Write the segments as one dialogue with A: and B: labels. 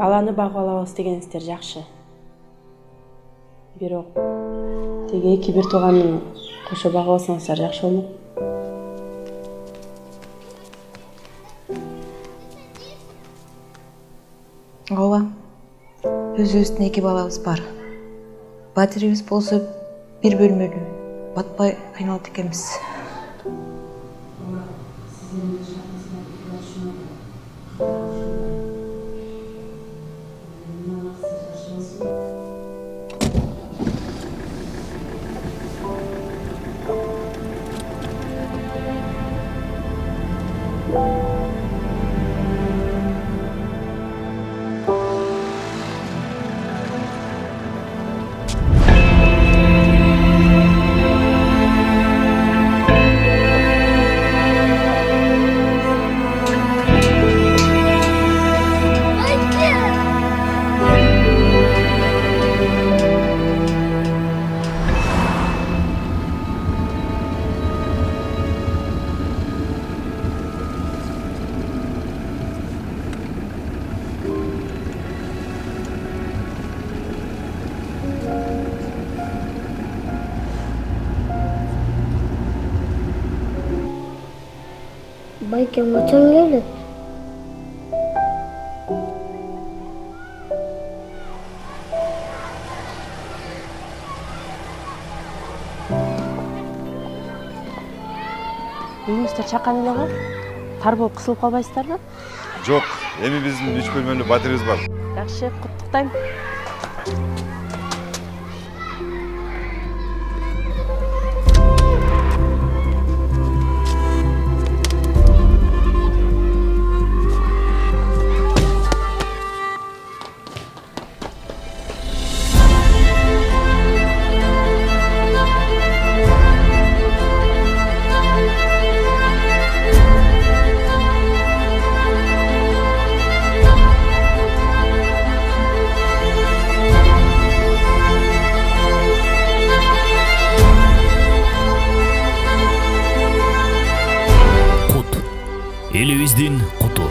A: Баланы багып алабыз дегениңиздер жакшы. Бирок теге эки бир тууганын кошо багып алсаңыздар жакшы болмок.
B: Ооба. Өзүбүздүн эки балабыз бар. Батирибиз болсо бир бөлмөлүү. Батпай айналат экенбиз.
C: Байкем качан келет?
A: Үйүңүздө чакан эле го? Тар болуп кысылып калбайсыздарбы?
D: Жок, эми биздин 3 бөлмөлүү батирибиз бар.
A: Жакшы, куттуктайм.
E: Элибиздин куту.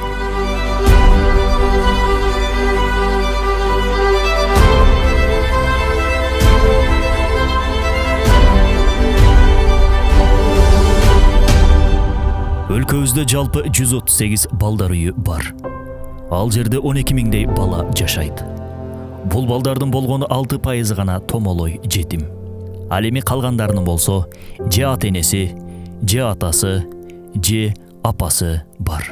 E: Өлкөбүздө жалпы 138 балдар үйү бар. Ал жерде 12 миңдей бала жашайт. Бул балдардын болгону 6% гана томолой жетим. Ал эми калгандарынын болсо же ата энеси, же атасы, же апасы бар.